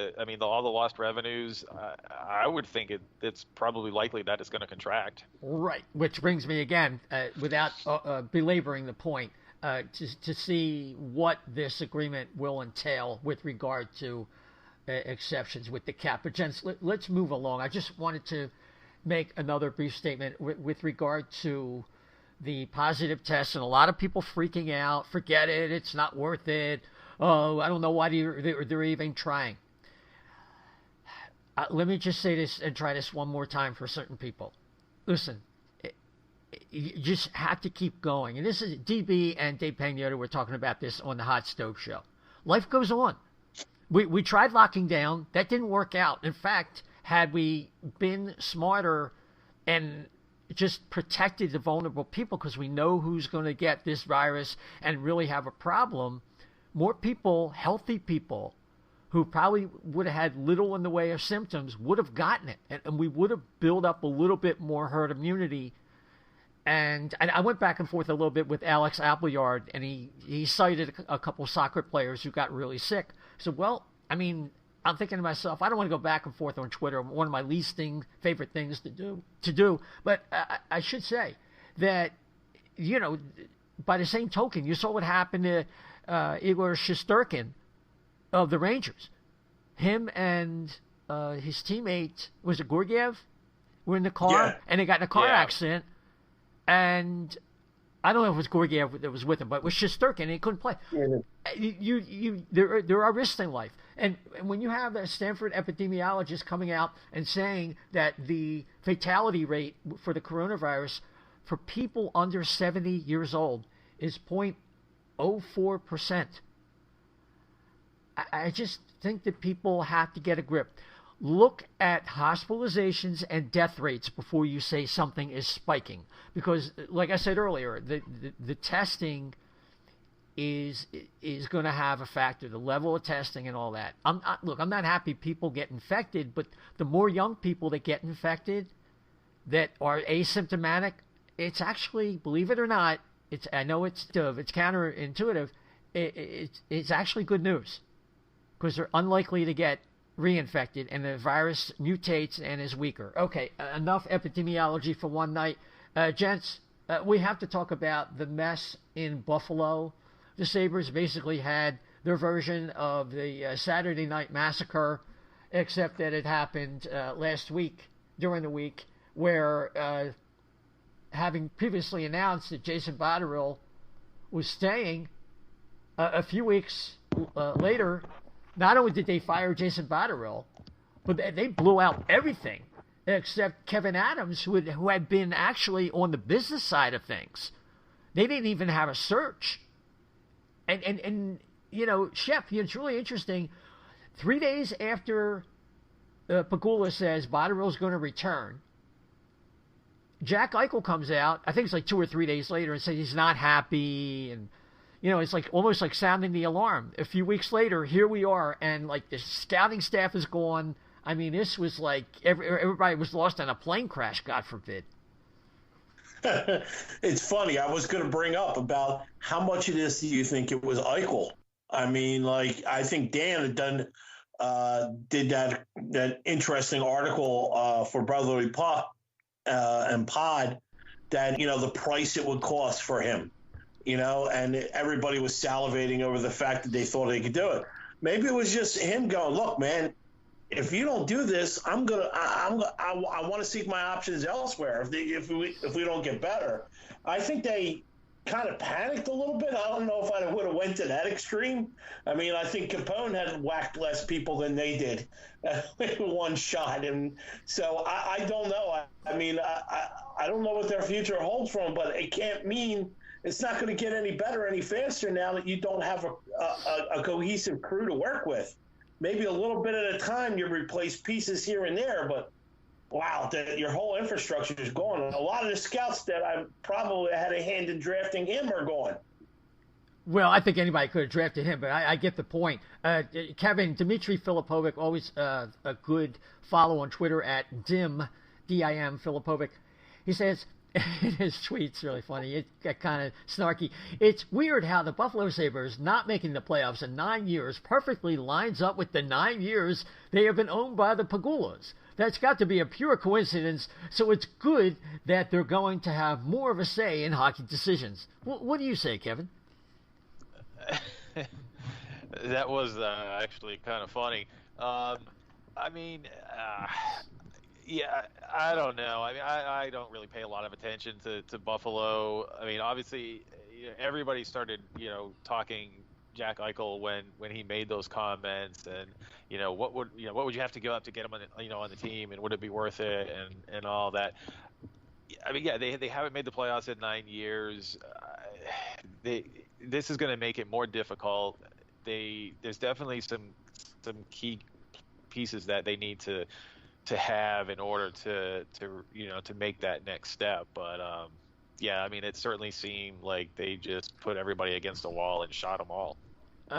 all the lost revenues, I would think it's probably likely that it's going to contract. Right, which brings me again, without belaboring the point, to see what this agreement will entail with regard to exceptions with the cap. But gents, let's move along. I just wanted to make another brief statement with regard to the positive tests, and a lot of people freaking out. Forget it. It's not worth it. Oh, I don't know why they're even trying. Let me just say this and try this one more time for certain people. Listen, you just have to keep going. And this is DB and Dave Pagnotta were talking about this on the Hot Stove Show. Life goes on. We tried locking down. That didn't work out. In fact, had we been smarter and just protected the vulnerable people, because we know who's going to get this virus and really have a problem, more people, healthy people, who probably would have had little in the way of symptoms would have gotten it. And we would have built up a little bit more herd immunity. And I went back and forth a little bit with Alex Appleyard, and he cited a couple soccer players who got really sick. So, well, I mean, I'm thinking to myself, I don't want to go back and forth on Twitter. One of my least favorite things to do. But I should say that, by the same token, you saw what happened to Igor Shesterkin of the Rangers. Him and his teammate, was it Gorgiev, were in the car, and they got in a car accident. And I don't know if it was Gorgiev that was with him, but it was Shesterkin, and he couldn't play. There are risks in life. And when you have a Stanford epidemiologist coming out and saying that the fatality rate for the coronavirus for people under 70 years old is 0.04%, I just think that people have to get a grip. Look at hospitalizations and death rates before you say something is spiking. Because, like I said earlier, the testing is going to have a factor, the level of testing and all that. I'm not happy people get infected, but the more young people that get infected that are asymptomatic, it's actually, believe it or not, I know it's counterintuitive, it's actually good news, because they're unlikely to get reinfected, and the virus mutates and is weaker. Okay, enough epidemiology for one night. Gents, we have to talk about the mess in Buffalo. The Sabres basically had their version of the Saturday Night Massacre, except that it happened last week, during the week, where having previously announced that Jason Botterill was staying, a few weeks later, not only did they fire Jason Botterill, but they blew out everything except Kevin Adams, who had been actually on the business side of things. They didn't even have a search. And Shep, it's really interesting. 3 days after Pegula says Botterill's going to return, Jack Eichel comes out, I think it's like 2 or 3 days later, and says he's not happy, and it's like almost like sounding the alarm. A few weeks later, here we are, and like the scouting staff is gone. I mean, this was like everybody was lost on a plane crash, God forbid. It's funny. I was going to bring up about how much of this do you think it was Eichel? I mean, like, I think Dan had done did that interesting article for Brotherly Puck and Pod that, the price it would cost for him, and everybody was salivating over the fact that they thought they could do it. Maybe it was just him going, look, man, if you don't do this, I want to seek my options elsewhere. If we don't get better, I think they kind of panicked a little bit. I don't know if I would have went to that extreme. I mean, I think Capone had whacked less people than they did with one shot, and so I don't know. I don't know what their future holds for them, but it can't mean it's not going to get any better any faster now that you don't have a cohesive crew to work with. Maybe a little bit at a time you replace pieces here and there, but wow, your whole infrastructure is gone. A lot of the scouts that I probably had a hand in drafting him are gone. Well, I think anybody could have drafted him, but I get the point. Kevin, Dmitry Filipovic, always a good follow on Twitter at DIM Filipovic. He says, his tweet's really funny. It got kind of snarky. It's weird how the Buffalo Sabres not making the playoffs in 9 years perfectly lines up with the 9 years they have been owned by the Pagulas. That's got to be a pure coincidence, so it's good that they're going to have more of a say in hockey decisions. What do you say, Kevin? That was actually kind of funny. Yeah, I don't know. I mean, I don't really pay a lot of attention to Buffalo. I mean, obviously, everybody started, talking Jack Eichel when he made those comments, and what would you have to give up to get him on the team, and would it be worth it, and all that. I mean, yeah, they haven't made the playoffs in 9 years. This is going to make it more difficult. There's definitely some key pieces that they need to have in order to make that next step. But yeah, I mean, it certainly seemed like they just put everybody against the wall and shot them all.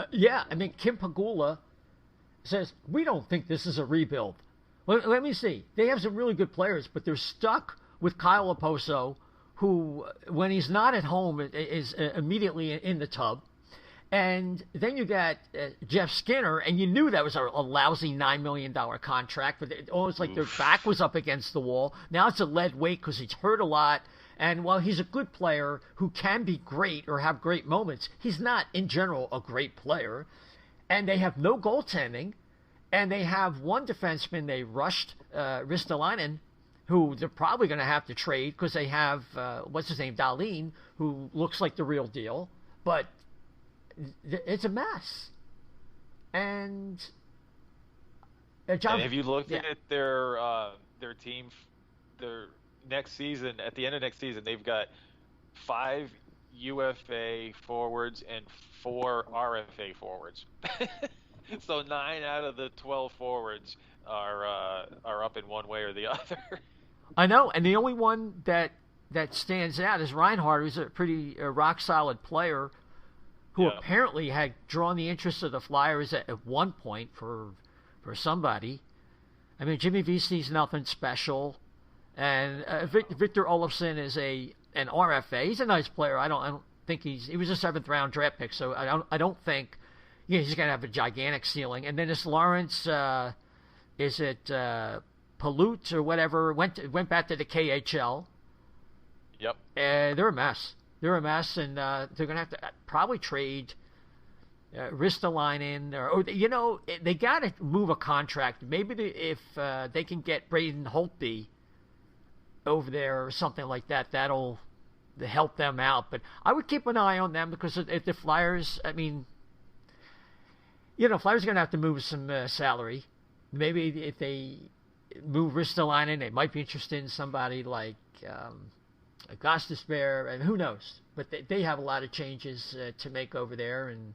Yeah, I mean, Kim Pegula says, we don't think this is a rebuild. Let me see. They have some really good players, but they're stuck with Kyle Oposo, who, when he's not at home, is immediately in the tub. And then you got Jeff Skinner, and you knew that was a lousy $9 million contract, but it almost like their back was up against the wall. Now it's a lead weight because he's hurt a lot. And while he's a good player who can be great or have great moments, he's not, in general, a great player. And they have no goaltending. And they have one defenseman they rushed, Ristolainen, who they're probably going to have to trade because they have, Dahlin, who looks like the real deal. But it's a mess. And John, and have you looked at their team, their next season? At the end of next season, they've got 5 UFA forwards and 4 RFA forwards. So 9 out of the 12 forwards are up in one way or the other. I know, and the only one that stands out is Reinhart, who's a pretty rock solid player, who apparently had drawn the interest of the Flyers at one point for somebody. I mean, Jimmy Vesey's nothing special, and Victor Olofsson is an RFA. He's a nice player. I don't think he was a 7th round draft pick, so I don't think he's going to have a gigantic ceiling. And then this Lawrence, is it Palut or whatever, went back to the KHL. Yep. They're a mess. They're a mess, and they're going to have to probably trade Ristolainen, or they got to move a contract. Maybe if they can get Braden Holtby over there or something like that, that'll help them out. But I would keep an eye on them, because if the Flyers, I mean, Flyers are going to have to move some salary. Maybe if they move Ristolainen, they might be interested in somebody like Gostisbehere, and who knows? But they have a lot of changes to make over there, and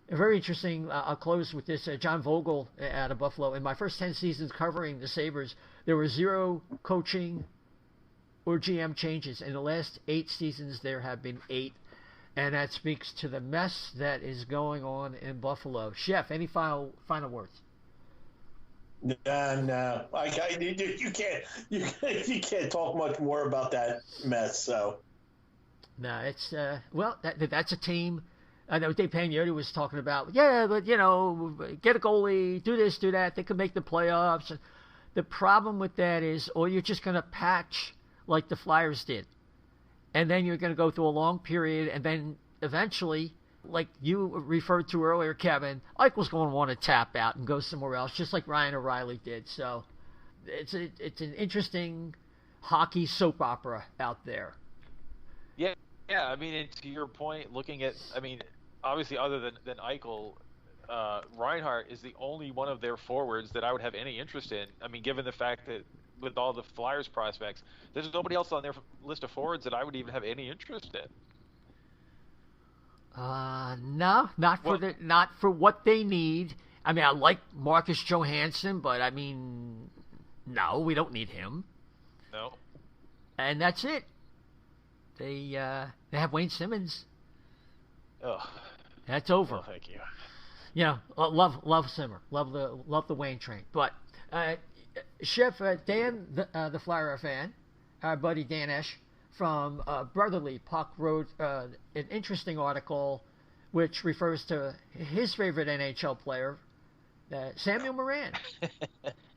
very interesting. I'll close with this. John Vogel out of Buffalo. In my first 10 seasons covering the Sabres, there were 0 coaching or GM changes. In the last 8 seasons, there have been 8, and that speaks to the mess that is going on in Buffalo. Chef, any final words? No. You can't talk much more about that mess. So, no, it's that's a team I know Dave Pagnotti was talking about, yeah, but, get a goalie, do this, do that. They could make the playoffs. And the problem with that is, or you're just going to patch like the Flyers did. And then you're going to go through a long period, and then eventually, like you referred to earlier, Kevin, Eichel's going to want to tap out and go somewhere else, just like Ryan O'Reilly did. So it's an interesting hockey soap opera out there. Yeah. I mean, and to your point, obviously other than Eichel, Reinhart is the only one of their forwards that I would have any interest in. I mean, given the fact that with all the Flyers prospects, there's nobody else on their list of forwards that I would even have any interest in. No, not for what they need. I mean, I like Marcus Johansson, but I mean, no, we don't need him. No. And that's it. They have Wayne Simmons. Oh, that's over. Oh, thank you. Love Simmer, love the Wayne train. But Chef Dan, the Flyer fan, our buddy Dan Esch from Brotherly Puck wrote an interesting article which refers to his favorite NHL player, Samuel Morin.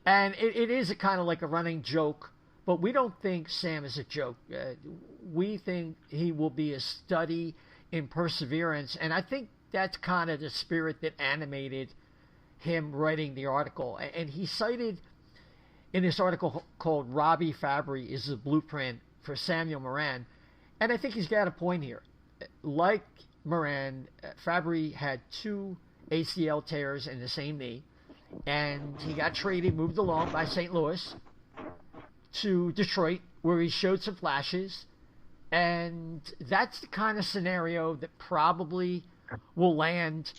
And it is a kind of like a running joke, but we don't think Sam is a joke. We think he will be a study in perseverance, and I think that's kind of the spirit that animated him writing the article. And he cited in this article called Robbie Fabry is the blueprint for Samuel Morin, and I think he's got a point here. Like Morin, Fabry had 2 ACL tears in the same knee, and he got traded, moved along by St. Louis to Detroit, where he showed some flashes, and that's the kind of scenario that probably will land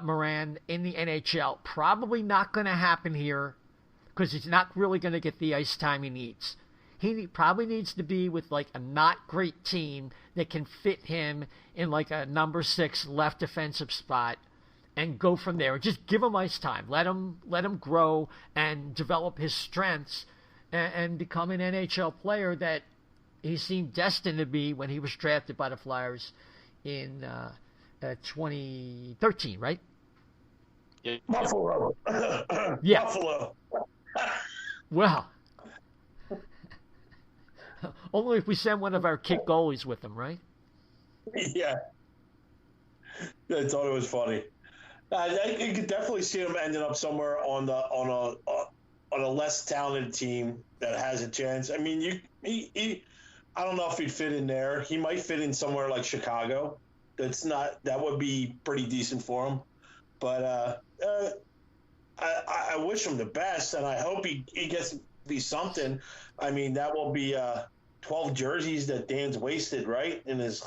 Morin in the NHL. Probably not going to happen here because he's not really going to get the ice time he needs. He probably needs to be with like a not great team that can fit him in like a number 6 left defensive spot and go from there. Just give him ice time. Let him grow and develop his strengths and become an NHL player that he seemed destined to be when he was drafted by the Flyers in 2013, right? Yeah. Buffalo. Yeah. Buffalo. Well, only if we send one of our kick goalies with him, right? Yeah. I thought it was funny. You could definitely see him ending up somewhere on a less talented team that has a chance. I mean, I don't know if he'd fit in there. He might fit in somewhere like Chicago. That would be pretty decent for him. But I wish him the best, and I hope he gets to be something. I mean, that will be 12 jerseys that Dan's wasted, right? And his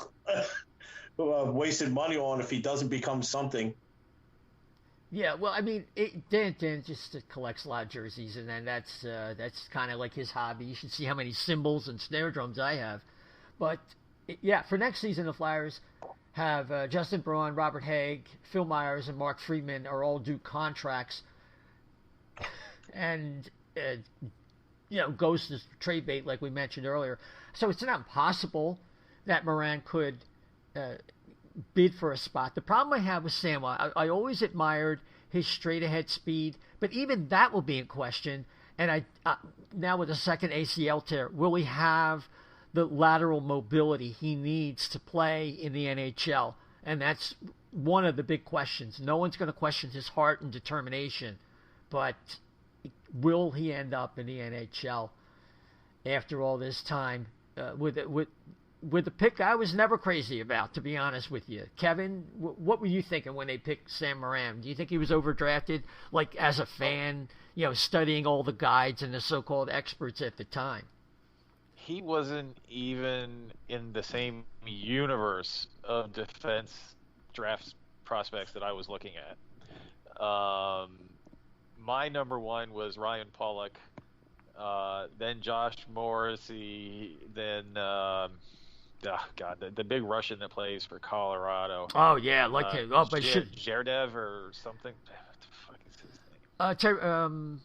wasted money on if he doesn't become something. Yeah, well, I mean, Dan just collects a lot of jerseys, and then that's kind of like his hobby. You should see how many cymbals and snare drums I have. But, yeah, for next season, the Flyers have Justin Braun, Robert Haig, Phil Myers, and Mark Friedman are all due contracts. And, Ghost is trade bait, like we mentioned earlier. So it's not impossible that Morin could bid for a spot. The problem I have with Sam, I always admired his straight-ahead speed, but even that will be in question. And now with a second ACL tear, will he have the lateral mobility he needs to play in the NHL? And that's one of the big questions. No one's going to question his heart and determination, but will he end up in the NHL after all this time with a pick I was never crazy about, to be honest with you. Kevin, what were you thinking when they picked Sam Morin? Do you think he was overdrafted, like as a fan, studying all the guides and the so-called experts at the time? He wasn't even in the same universe of defense draft prospects that I was looking at. My number one was Ryan Pollock, then Josh Morrissey, then the big Russian that plays for Colorado. Oh yeah, but Zherdev or something. What the fuck is his name?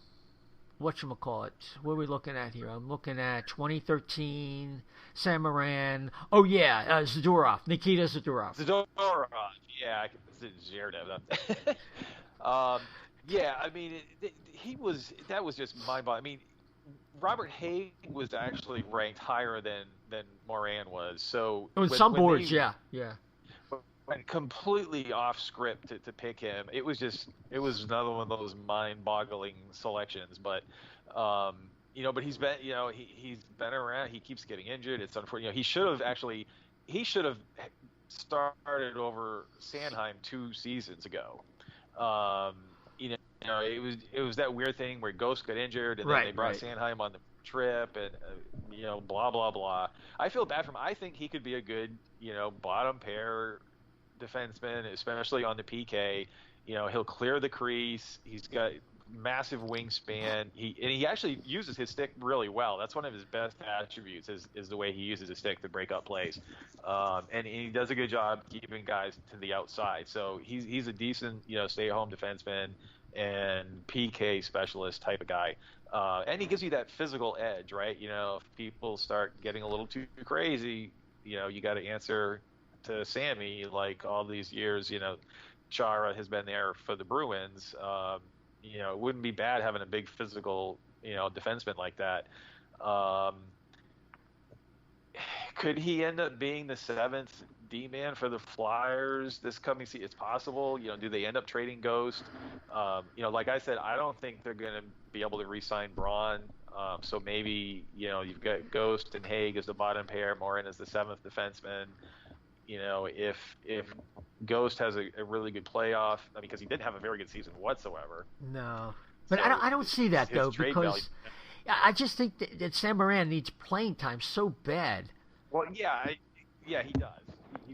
whatchamacallit, what are we looking at here? I'm looking at 2013, Sam Morin. Oh, yeah, Zadorov, Nikita Zadorov. Zadorov, yeah, Zherdev. Yeah, I mean, that was just mind-boggling. I mean, Robert Haig was actually ranked higher than Moran was. So on some boards, yeah. Went completely off script to pick him. It was another one of those mind-boggling selections. But but he's been he's been around. He keeps getting injured. It's unfortunate. He should have started over Sanheim 2 seasons ago. It was that weird thing where Ghost got injured, and then they brought Sanheim on the trip, and blah blah blah. I feel bad for him. I think he could be a good bottom pair defenseman, especially on the PK. He'll clear the crease. He's got massive wingspan. He actually uses his stick really well. That's one of his best attributes is the way he uses his stick to break up plays. And he does a good job keeping guys to the outside. So he's a decent stay-at-home defenseman and PK specialist type of guy. And he gives you that physical edge, right? If people start getting a little too crazy, you got to answer to Sammy like all these years. Chara has been there for the Bruins. It wouldn't be bad having a big physical, defenseman like that. Could he end up being the 7th D-man for the Flyers this coming season? It's possible. Do they end up trading Ghost? Like I said, I don't think they're going to be able to re-sign Braun. So maybe, you've got Ghost and Haig as the bottom pair, Morin as the 7th defenseman. If Ghost has a really good playoff, because he didn't have a very good season whatsoever. No. But so I don't see that, though, because I just think that Sam Morin needs playing time so bad. Well, yeah, he does.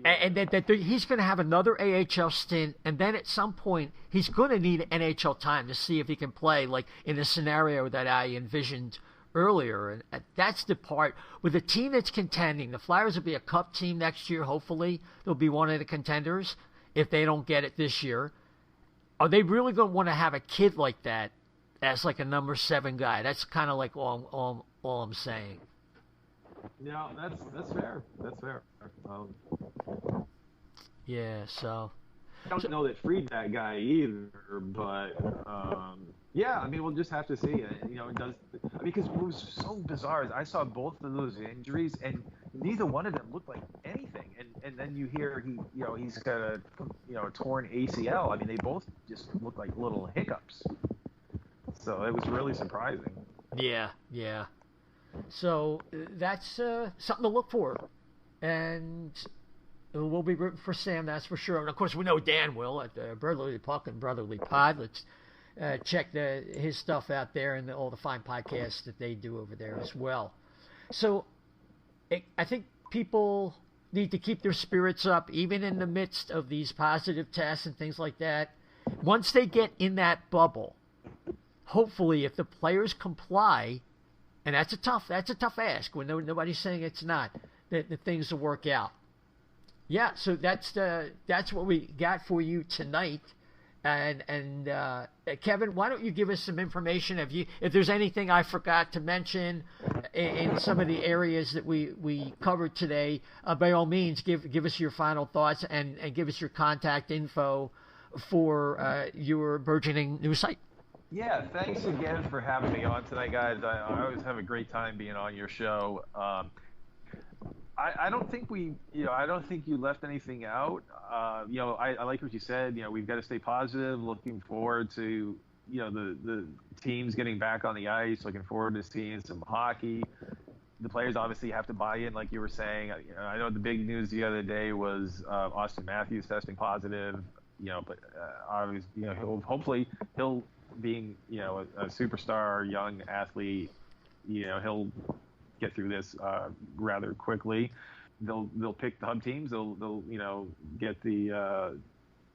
And that he's going to have another AHL stint, and then at some point he's going to need NHL time to see if he can play, like in the scenario that I envisioned earlier. And that's the part with a team that's contending. The Flyers will be a cup team next year, hopefully. They'll be one of the contenders if they don't get it this year. Are they really going to want to have a kid like that as like a number 7 guy? That's kind of like all I'm saying. Yeah, that's fair. That's fair. Yeah, so I don't know that freed that guy either, but yeah, I mean, we'll just have to see. It does. Because what was so bizarre is I saw both of those injuries, and neither one of them looked like anything. And then you hear he's got a torn ACL. I mean, they both just look like little hiccups. So it was really surprising. Yeah. So that's something to look for, and we'll be rooting for Sam, that's for sure. And of course, we know Dan will at Brotherly Puck and Brotherly Pod. Let's check his stuff out there and all the fine podcasts that they do over there as well. So I think people need to keep their spirits up, even in the midst of these positive tests and things like that. Once they get in that bubble, hopefully, if the players comply. And that's a tough ask when nobody's saying it's not, that the things will work out. Yeah, so that's what we got for you tonight. And Kevin, why don't you give us some information if there's anything I forgot to mention in some of the areas that we covered today, by all means give us your final thoughts and give us your contact info for your burgeoning new site. Yeah, thanks again for having me on tonight, guys. I always have a great time being on your show. I don't think I don't think you left anything out. I like what you said. We've got to stay positive. Looking forward to the teams getting back on the ice. Looking forward to seeing some hockey. The players obviously have to buy in, like you were saying. I know the big news the other day was Austin Matthews testing positive. But obviously, hopefully he'll. Being a superstar young athlete, he'll get through this rather quickly. They'll pick the hub teams. They'll get the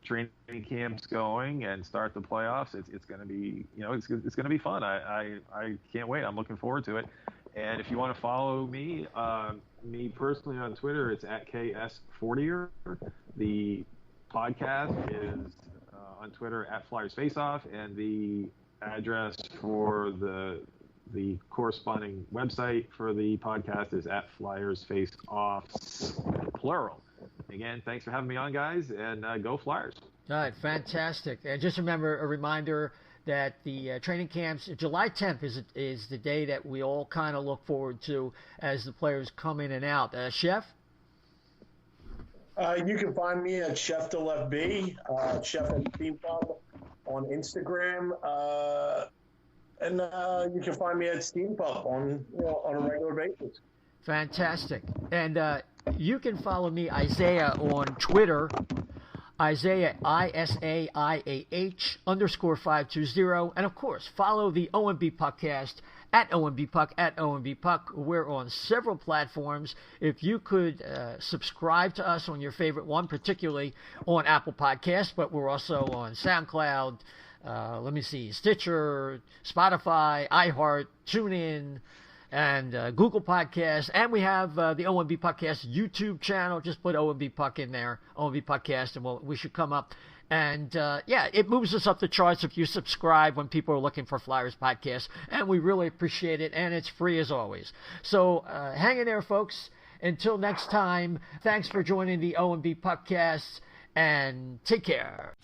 training camps going and start the playoffs. It's going to be it's going to be fun. I can't wait. I'm looking forward to it. And if you want to follow me personally on Twitter, it's at KS Fortier. The podcast is on Twitter at Flyers Faceoff, and the address for the corresponding website for the podcast is at Flyers Face Offs, plural. Again, thanks for having me on, guys, and go Flyers. All right, fantastic. And just remember, a reminder that the training camps, July 10th is the day that we all kind of look forward to as the players come in and out. Chef? You can find me at Chef Del FB, Chef at Team Pub on Instagram, and you can find me at Steam Pub on a regular basis. Fantastic. And you can follow me, Isaiah, on Twitter. Isaiah, ISAIAH _520. And of course, follow the O&B Puckcast at O&B Puck, at O&B Puck. We're on several platforms. If you could subscribe to us on your favorite one, particularly on Apple Podcasts, but we're also on SoundCloud, Stitcher, Spotify, iHeart, TuneIn, and Google Podcasts, and we have the O&B Puckcast YouTube channel. Just put O&B Puck in there, O&B Puckcast, and we should come up. And, it moves us up the charts if you subscribe when people are looking for Flyers podcasts, and we really appreciate it, and it's free as always. So hang in there, folks. Until next time, thanks for joining the O&B Puckcast, and take care.